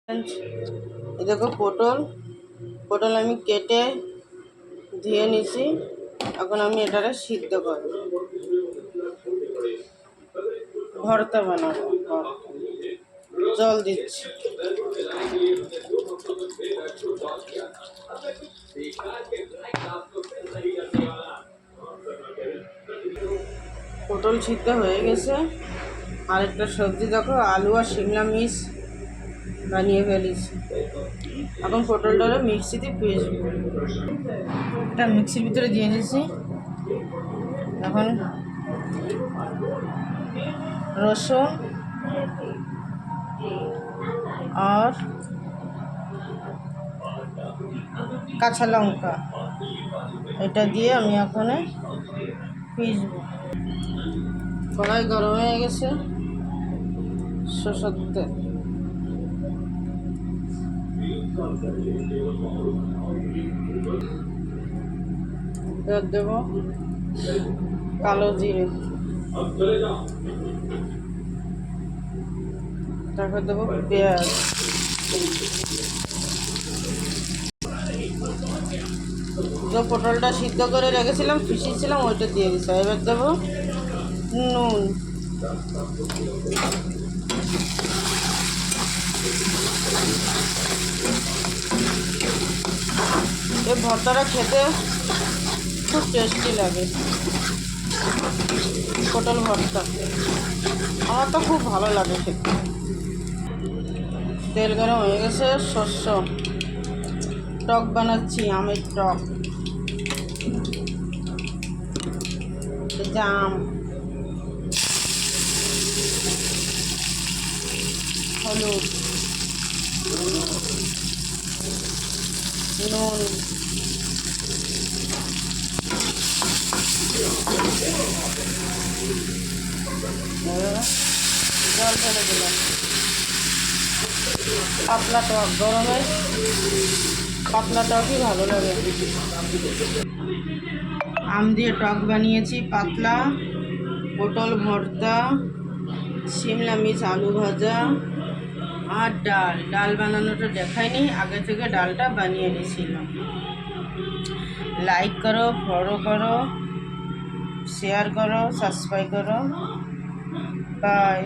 এই দেখো পটল আমি কেটে ধুয়ে নিছি। এখন আমি এটারে সিদ্ধ করব, ভর্তা বানাবো। জল দিচ্ছি। পটল সিদ্ধ হয়ে গেছে। আরেকটা সবজি দেখো, আলু আর শিমলা মির্চ বানিয়ে ফেলেছি। এখন পটলটারে মিক্সিতে পিষবো। এটা মিক্সির ভিতরে দিয়ে দিয়েছি। এখন রসুন আর কাঁচা লঙ্কা এটা দিয়ে আমি এখন পিষবো। কড়াই গরম হয়ে গেছে। সরষের তেল দেব, কালো জিরে, তারপর দেবো পেঁয়াজ, যে পটলটা সিদ্ধ করে রেখেছিলাম, পিষিয়েছিলাম, ওইটা দিয়ে দিচ্ছি। এবার দেবো নুন, এই ভর্তাটা খেতে খুব টেস্টি লাগে। পটল ভর্তা আমার তো খুব ভালো লাগে খেতে। তেল গরম হয়ে গেছে। শস্য টক বানাচ্ছি, আমের টক। জাম, হলুদ, নুন, জল ফেলে দিলাম। পাতলা টক, গরমে পাতলা টকই ভালো লাগে। আম দিয়ে টক বানিয়েছি পাতলা, পটল ভর্তা, শিমলা মির্চ আলু ভাজা আর ডাল বানানোটা দেখাইনি, আগে থেকে ডালটা বানিয়ে নিয়েছিলাম। লাইক করো, ফলো করো, শেয়ার করো, সাবস্ক্রাইব করো। বাই।